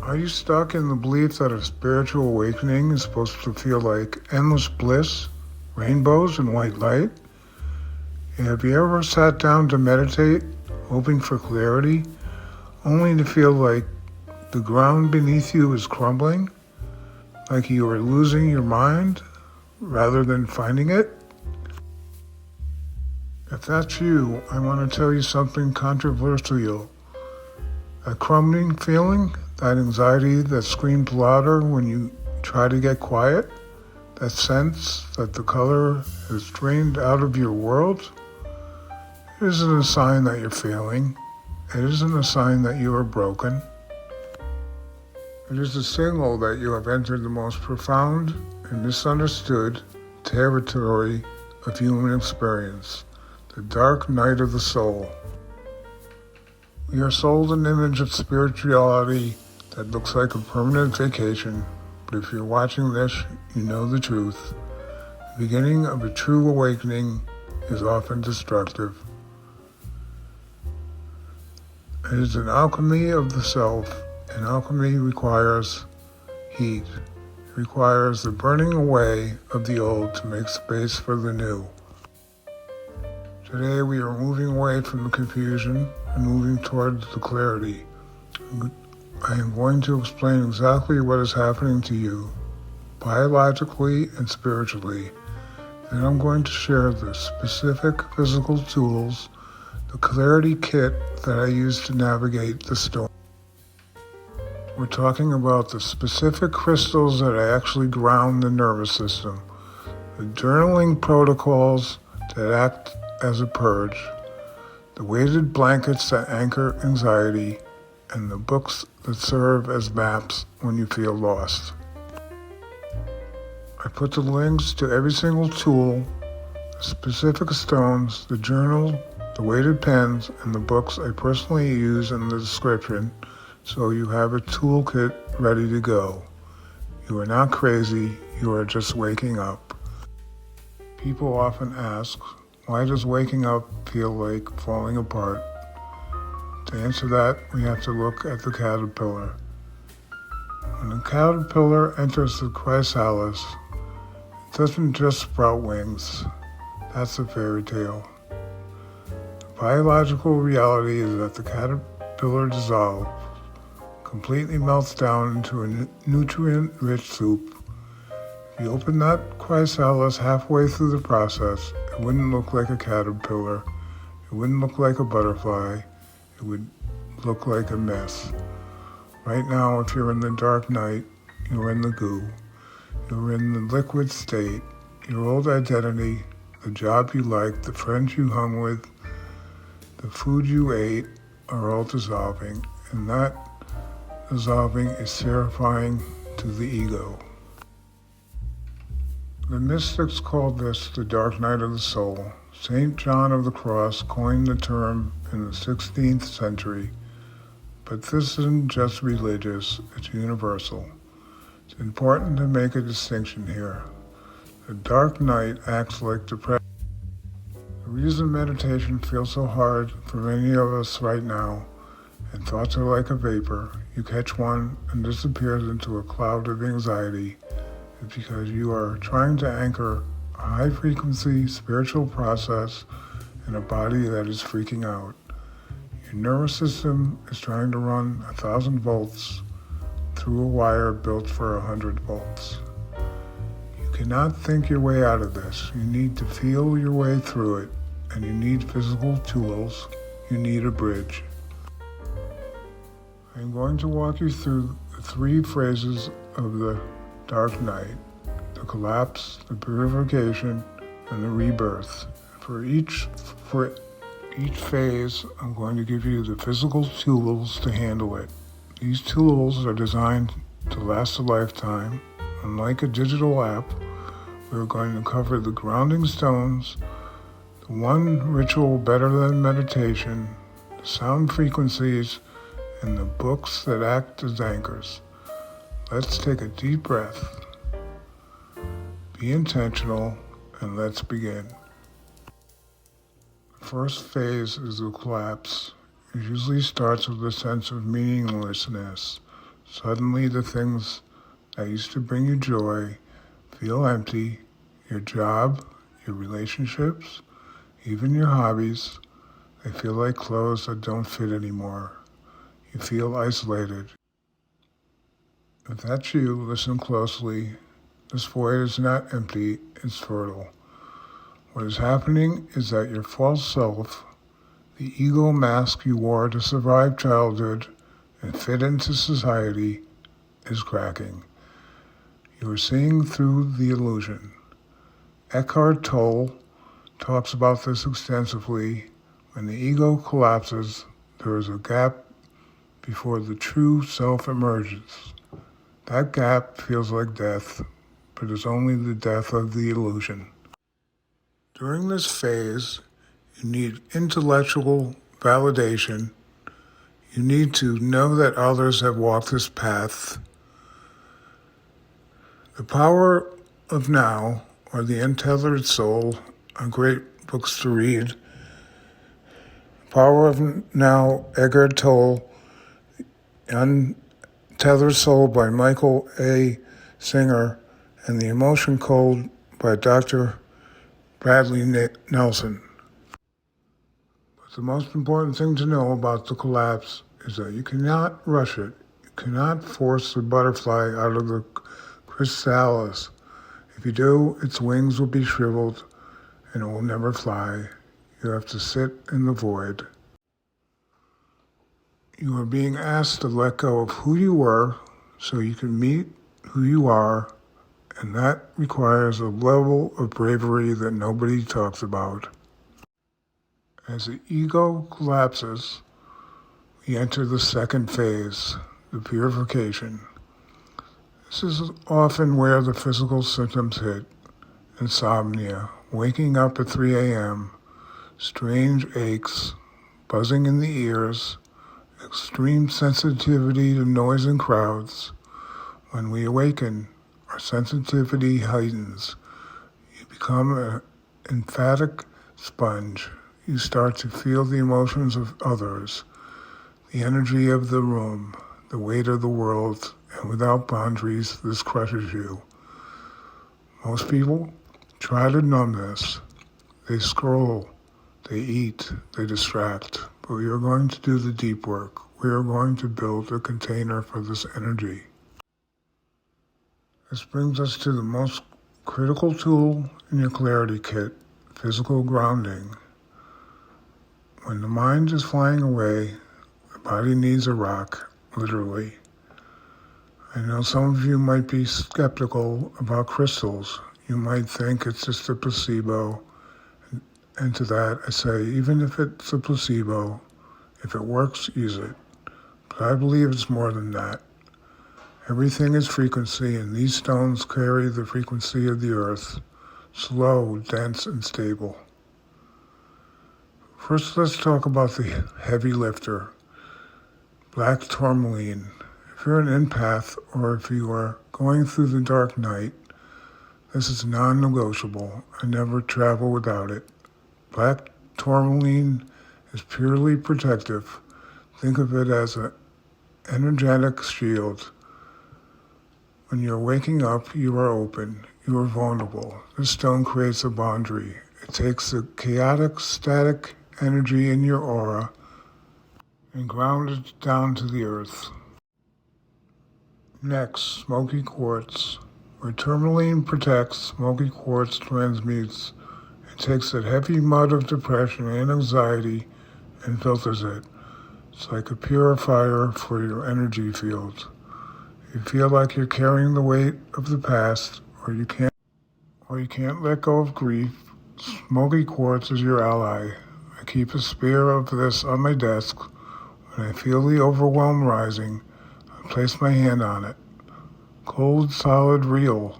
Are you stuck in the belief that a spiritual awakening is supposed to feel like endless bliss, rainbows, and white light? Have you ever sat down to meditate, hoping for clarity, only to feel like the ground beneath you is crumbling? Like you are losing your mind rather than finding it? If that's you, I want to tell you something controversial. That crumbling feeling, that anxiety that screams louder when you try to get quiet, that sense that the color has drained out of your world, it isn't a sign that you're failing. It isn't a sign that you are broken. It is a signal that you have entered the most profound and misunderstood territory of human experience, the dark night of the soul. We are sold an image of spirituality that looks like a permanent vacation, but if you're watching this, you know the truth. The beginning of a true awakening is often destructive. It is an alchemy of the self, and alchemy requires heat. It requires the burning away of the old to make space for the new. Today we are moving away from the confusion and moving towards the clarity. I am going to explain exactly what is happening to you, biologically and spiritually. Then I'm going to share the specific physical tools, the clarity kit that I use to navigate the storm. We're talking about the specific crystals that actually ground the nervous system, the journaling protocols that act as a purge, the weighted blankets that anchor anxiety, and the books that serve as maps when you feel lost. I put the links to every single tool, the specific stones, the journal, the weighted pens, and the books I personally use in the description, so you have a toolkit ready to go. You are not crazy, you are just waking up. People often ask, why does waking up feel like falling apart? To answer that, we have to look at the caterpillar. When the caterpillar enters the chrysalis, it doesn't just sprout wings. That's a fairy tale. The biological reality is that the caterpillar dissolves, completely melts down into a nutrient-rich soup. If you open that chrysalis halfway through the process, it wouldn't look like a caterpillar, it wouldn't look like a butterfly, it would look like a mess. Right now, if you're in the dark night, you're in the goo. You're in the liquid state. Your old identity, the job you liked, the friends you hung with, the food you ate are all dissolving, and that dissolving is terrifying to the ego. The mystics called this the dark night of the soul. St. John of the Cross coined the term in the 16th century, but this isn't just religious, it's universal. It's important to make a distinction here. The dark night acts like depression. The reason meditation feels so hard for many of us right now, and thoughts are like a vapor, you catch one and disappears into a cloud of anxiety, is because you are trying to anchor a high-frequency spiritual process in a body that is freaking out. Your nervous system is trying to run 1,000 volts through a wire built for 100 volts. You cannot think your way out of this. You need to feel your way through it, and you need physical tools. You need a bridge. I'm going to walk you through the 3 phases of the dark night: the collapse, the purification, and the rebirth. For each phase, I'm going to give you the physical tools to handle it. These tools are designed to last a lifetime. Unlike a digital app, we're going to cover the grounding stones, the one ritual better than meditation, the sound frequencies, and the books that act as anchors. Let's take a deep breath. Be intentional, and let's begin. The first phase is the collapse. It usually starts with a sense of meaninglessness. Suddenly the things that used to bring you joy feel empty. Your job, your relationships, even your hobbies, they feel like clothes that don't fit anymore. You feel isolated. If that's you, listen closely. This void is not empty, it's fertile. What is happening is that your false self, the ego mask you wore to survive childhood and fit into society, is cracking. You are seeing through the illusion. Eckhart Tolle talks about this extensively. When the ego collapses, there is a gap before the true self emerges. That gap feels like death, but is only the death of the illusion. During this phase, you need intellectual validation. You need to know that others have walked this path. The Power of Now, or The Untethered Soul, are great books to read. Power of Now, Eckhart Tolle, Untethered Soul by Michael A. Singer, and The Emotion Code by Dr. Bradley Nelson. But the most important thing to know about the collapse is that you cannot rush it. You cannot force the butterfly out of the chrysalis. If you do, its wings will be shriveled and it will never fly. You have to sit in the void. You are being asked to let go of who you were so you can meet who you are, and that requires a level of bravery that nobody talks about. As the ego collapses, we enter the second phase, the purification. This is often where the physical symptoms hit: insomnia, waking up at 3 a.m., strange aches, buzzing in the ears, extreme sensitivity to noise and crowds. When we awaken, our sensitivity heightens. You become an emphatic sponge. You start to feel the emotions of others, the energy of the room, the weight of the world, and without boundaries, this crushes you. Most people try to numb this. They scroll, they eat, they distract, but we are going to do the deep work. We are going to build a container for this energy. This brings us to the most critical tool in your clarity kit, physical grounding. When the mind is flying away, the body needs a rock, literally. I know some of you might be skeptical about crystals. You might think it's just a placebo. And to that, I say, even if it's a placebo, if it works, use it. But I believe it's more than that. Everything is frequency, and these stones carry the frequency of the earth, slow, dense, and stable. First, let's talk about the heavy lifter, black tourmaline. If you're an empath or if you are going through the dark night, this is non-negotiable. I never travel without it. Black tourmaline is purely protective. Think of it as an energetic shield. When you're waking up, you are open. You are vulnerable. This stone creates a boundary. It takes the chaotic, static energy in your aura and grounds it down to the earth. Next, smoky quartz. Where tourmaline protects, smoky quartz transmutes. It takes that heavy mud of depression and anxiety and filters it. It's like a purifier for your energy field. You feel like you're carrying the weight of the past, or you can't let go of grief. Smoky quartz is your ally. I keep a spare of this on my desk. When I feel the overwhelm rising, I place my hand on it. Cold, solid, real.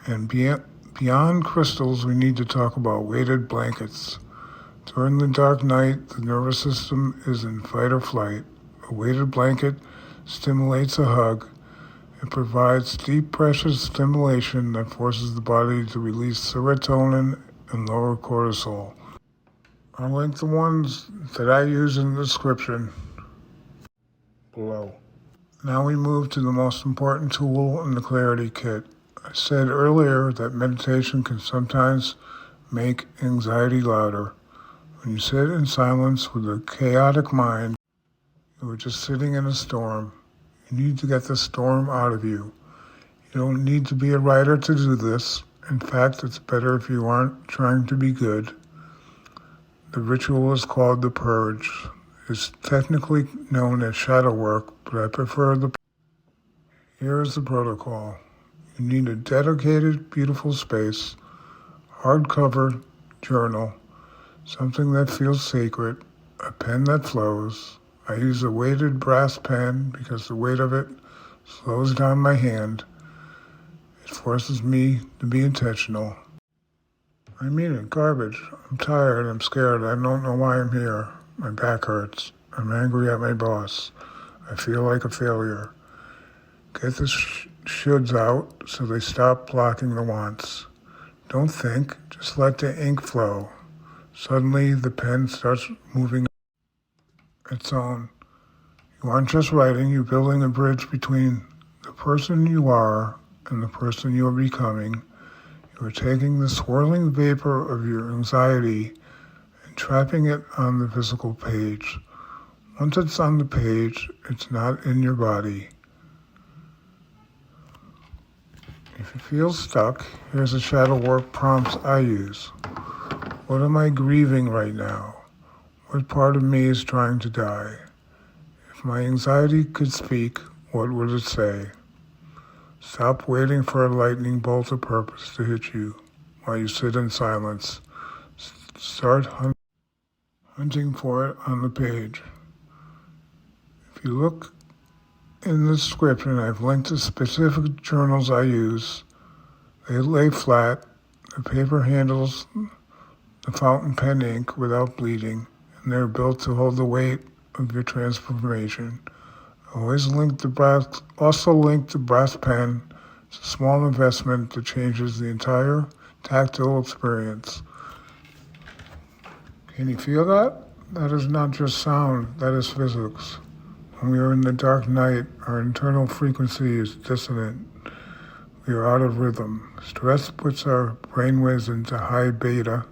And beyond crystals, we need to talk about weighted blankets. During the dark night, the nervous system is in fight or flight. A weighted blanket stimulates a hug. It provides deep pressure stimulation that forces the body to release serotonin and lower cortisol. I'll link the ones that I use in the description below. Now we move to the most important tool in the Clarity Kit. I said earlier that meditation can sometimes make anxiety louder. When you sit in silence with a chaotic mind, you are just sitting in a storm. You need to get the storm out of you. You don't need to be a writer to do this. In fact, it's better if you aren't trying to be good. The ritual is called the Purge. It's technically known as shadow work, but I prefer the. Here is the protocol. You need a dedicated, beautiful space, hardcover journal, something that feels sacred, a pen that flows. I use a weighted brass pen because the weight of it slows down my hand. It forces me to be intentional. I mean it, garbage. I'm tired, I'm scared, I don't know why I'm here. My back hurts. I'm angry at my boss. I feel like a failure. Get the shoulds out so they stop blocking the wants. Don't think, just let the ink flow. Suddenly the pen starts moving its own. You aren't just writing, you're building a bridge between the person you are and the person you are becoming. You are taking the swirling vapor of your anxiety and trapping it on the physical page. Once it's on the page, it's not in your body. If you feel stuck, here's the shadow work prompts I use. What am I grieving right now? What part of me is trying to die? If my anxiety could speak, what would it say? Stop waiting for a lightning bolt of purpose to hit you while you sit in silence. Start hunting for it on the page. If you look in the description, I've linked to specific journals I use. They lay flat. The paper handles the fountain pen ink without bleeding, and they're built to hold the weight of your transformation. Also link the brass pen. It's a small investment that changes the entire tactile experience. Can you feel that? That is not just sound, that is physics. When we are in the dark night, our internal frequency is dissonant. We are out of rhythm. Stress puts our brainwaves into high beta,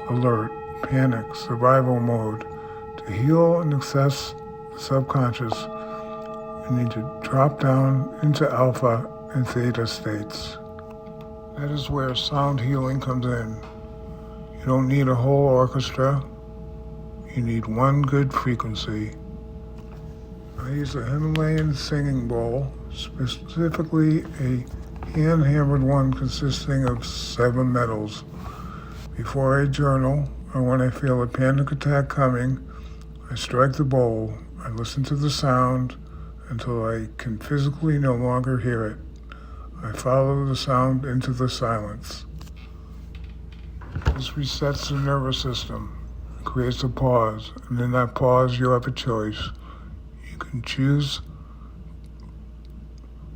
alert, panic, survival mode. To heal and access the subconscious, we need to drop down into alpha and theta states. That is where sound healing comes in. You don't need a whole orchestra. You need one good frequency. I use a Himalayan singing bowl, specifically a hand-hammered one consisting of 7 metals. Before I journal, or when I feel a panic attack coming, I strike the bowl. I listen to the sound until I can physically no longer hear it. I follow the sound into the silence. This resets the nervous system, creates a pause, and in that pause you have a choice. You can choose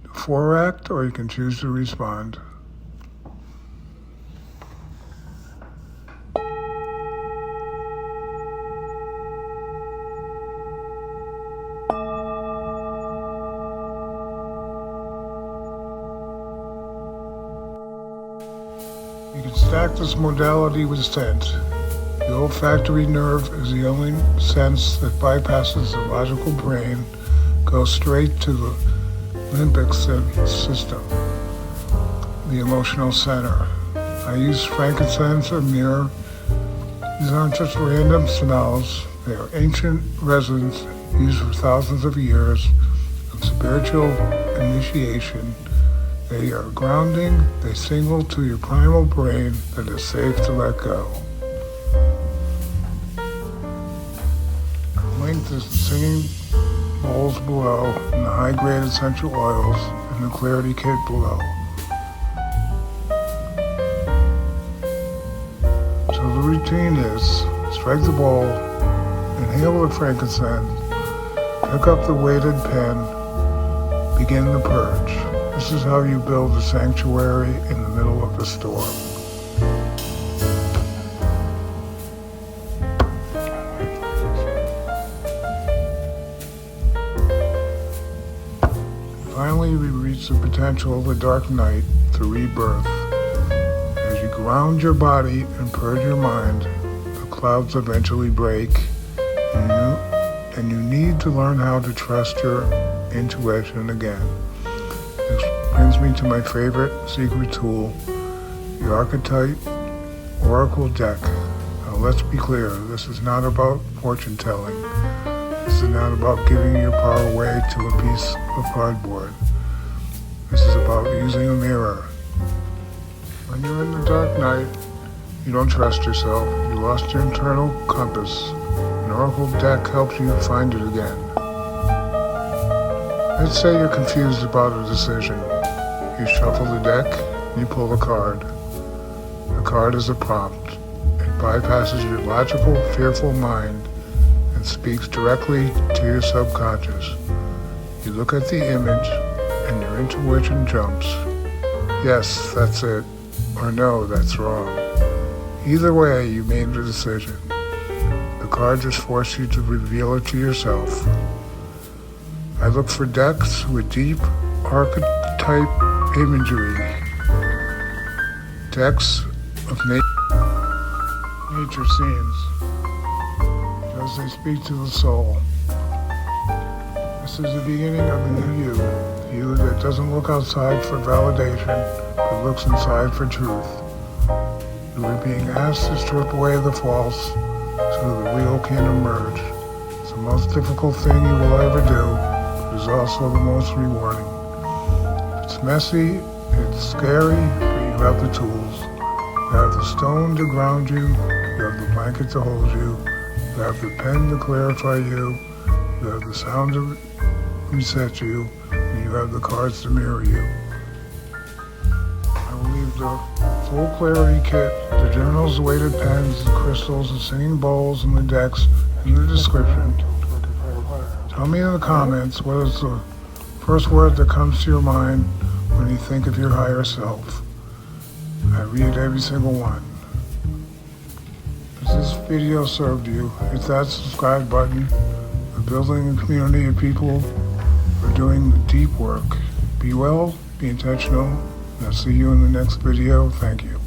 to foreact or you can choose to respond. You can stack this modality with scent. The olfactory nerve is the only sense that bypasses the logical brain, goes straight to the limbic system, the emotional center. I use frankincense or myrrh. These aren't just random smells. They are ancient resins used for thousands of years of spiritual initiation. They are grounding. They signal to your primal brain that it's safe to let go. Link the singing bowls below and the high-grade essential oils in the Clarity Kit below. So the routine is strike the bowl, inhale the frankincense, pick up the weighted pen, begin the purge. This is how you build a sanctuary in the middle of the storm. Finally, we reach the potential of the dark night, the rebirth. As you ground your body and purge your mind, the clouds eventually break, and you need to learn how to trust your intuition again. This brings me to my favorite secret tool, the Archetype Oracle deck. Now let's be clear, this is not about fortune telling. This is not about giving your power away to a piece of cardboard. This is about using a mirror. When you're in the dark night, you don't trust yourself. You lost your internal compass. An Oracle deck helps you find it again. Let's say you're confused about a decision. You shuffle the deck and you pull a card. The card is a prompt. It bypasses your logical, fearful mind and speaks directly to your subconscious. You look at the image and your intuition jumps. Yes, that's it. Or no, that's wrong. Either way, you made the decision. The card just forced you to reveal it to yourself. I look for decks with deep archetype imagery. Decks of nature scenes. As they speak to the soul. This is the beginning of a new you that doesn't look outside for validation, but looks inside for truth. You are being asked to strip away the false so the real can emerge. It's the most difficult thing you will ever do, but it's also the most rewarding. It's messy, it's scary, but you have the tools. You have the stone to ground you, you have the blanket to hold you, you have the pen to clarify you, you have the sound to reset you, and you have the cards to mirror you. I will leave the full clarity kit, the journals, the weighted pens, the crystals, the singing bowls, and the decks in the description. Tell me in the comments what is the first word that comes to your mind when you think of your higher self. I read every single one. If this video served you, hit that subscribe button. We're building a community of people who are doing the deep work. Be well, be intentional, and I'll see you in the next video. Thank you.